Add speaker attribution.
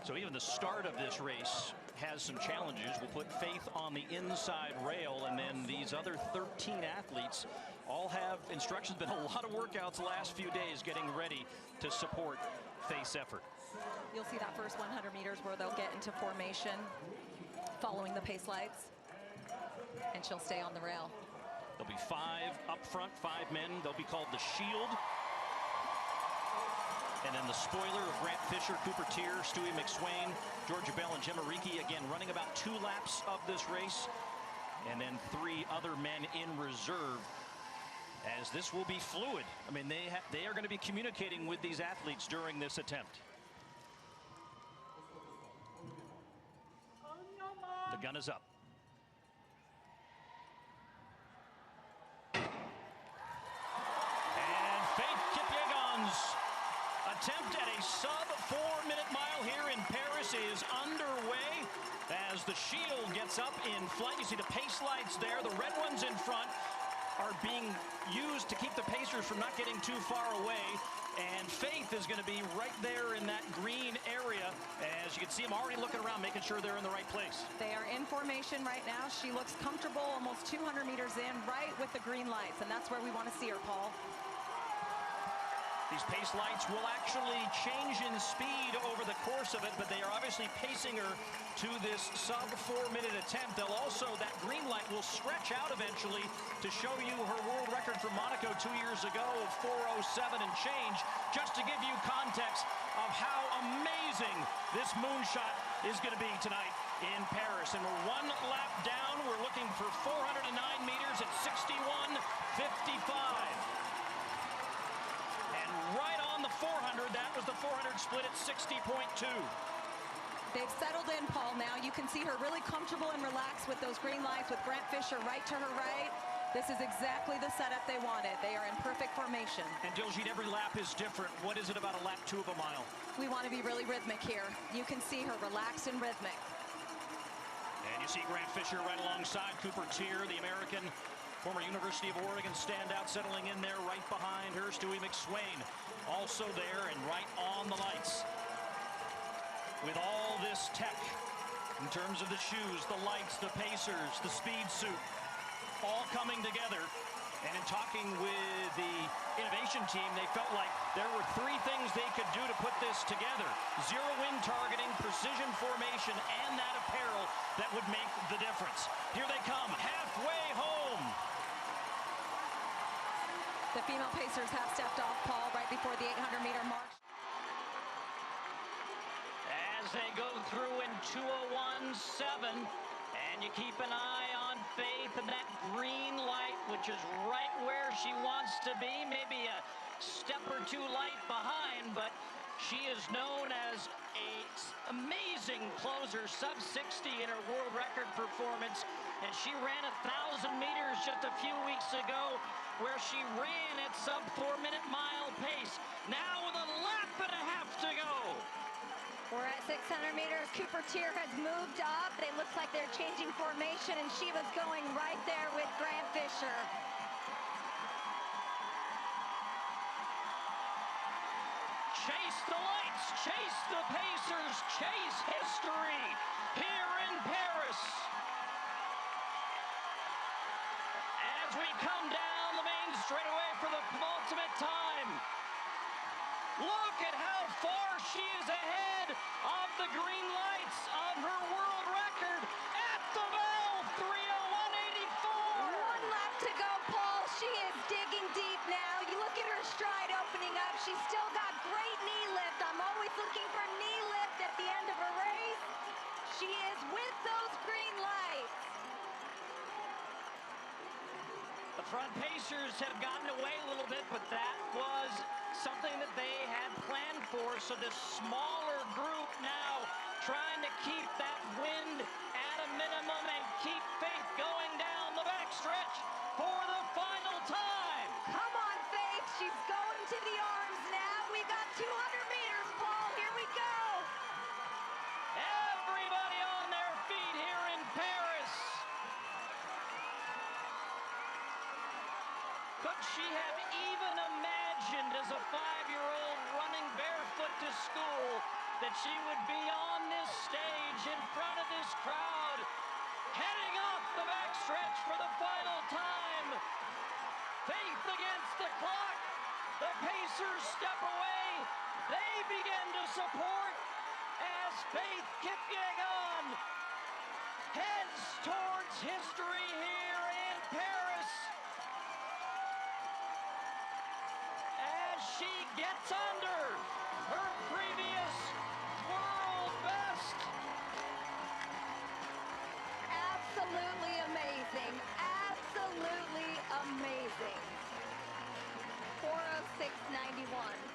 Speaker 1: So even the start of this race has some challenges. We'll put Faith on the inside rail, and then these other 13 athletes all have instructions. Been a lot of workouts the last few days getting ready to support Faith's effort.
Speaker 2: You'll see that first 100 meters where they'll get into formation following the pace lights, and she'll stay on the rail.
Speaker 1: There'll be 5 up front, 5 men. They'll be called the Shield. And then the spoiler of Grant Fisher, Cooper Tier, Stewie McSwain, Georgia Bell, and Gemma Reekie, again, running about 2 laps of this race. And then 3 other men in reserve, as this will be fluid. I mean, they are going to be communicating with these athletes during this attempt. The gun is up. And Faith Kipyegon's attempt at a sub-4-minute mile here in Paris is underway as the Shield gets up in flight. You see the pace lights there. The red ones in front are being used to keep the pacers from not getting too far away. And Faith is going to be right there in that green area. As you can see them already looking around, making sure they're in the right place.
Speaker 2: They are in formation right now. She looks comfortable, almost 200 meters in, right with the green lights. And that's where we want to see her, Paul.
Speaker 1: These pace lights will actually change in speed over the course of it, but they are obviously pacing her to this sub-4-minute attempt. They'll also, that green light will stretch out eventually to show you her world record from Monaco 2 years ago of 4:07 and change, just to give you context of how amazing this moonshot is going to be tonight in Paris. And we're 1 lap down. We're looking for 409 meters at 61:55. Right on the 400, that was the 400 split at 60.2.
Speaker 2: They've settled in, Paul, now. You can see her really comfortable and relaxed with those green lights, with Grant Fisher right to her right. This is exactly the setup they wanted. They are in perfect formation.
Speaker 1: And Diljeet, every lap is different. What is it about a lap 2 of a mile?
Speaker 2: We want to be really rhythmic here. You can see her relaxed and rhythmic.
Speaker 1: And you see Grant Fisher right alongside Cooper Tier, the American former University of Oregon standout, settling in there right behind her. Stewie McSwain also there and right on the lights. With all this tech in terms of the shoes, the lights, the pacers, the speed suit, all coming together. And in talking with the innovation team, they felt like there were 3 things they could do to put this together. Zero wind targeting, precision formation, and that apparel that would make the difference. Here they come, halfway home.
Speaker 2: The female pacers have stepped off, Paul, right before the 800-meter mark.
Speaker 3: As they go through in 2:01.7, and you keep an eye on Faith and that green light, which is right where she wants to be, maybe a step or 2 light behind, but she is known as an amazing closer, sub-60 in her world record performance, and she ran 1,000 meters just a few weeks ago where she ran at sub-4-minute mile pace. Now with a lap and a half to go.
Speaker 4: We're at 600 meters. Cooper Tier has moved up. It looks like they're changing formation, and she was going right there with Grant Fisher.
Speaker 3: Chase the lights, chase the pacers, chase history here in Paris. As we come down the main straightaway for the penultimate time. Look at how far she is ahead of the green lights of her world record at the bell, 3:01.84.
Speaker 4: 1 lap to go, Paul. She is digging deep now. You look at her stride opening up. She's still got great knee lift. I'm always looking for knee lift at the end of a race. She is with those green lights.
Speaker 3: The front pacers have gotten away a little bit, but that was something that they had planned for. So this smaller group now trying to keep that wind at a minimum and keep Faith going down the backstretch for the final time.
Speaker 4: Come on, Faith. She's going to the arms now. We got 200 meters, Paul. Here we go.
Speaker 3: Everybody on their feet here in Paris. Could she have even imagined as a 5-year-old running barefoot to school that she would be on this stage in front of this crowd, heading off the backstretch for the final time. Faith against the clock. The Pacers step away. They begin to support as Faith Kipyegon heads towards history here in Paris as she gets under her previous world best.
Speaker 4: Absolutely amazing. Absolutely amazing. 4:06.91.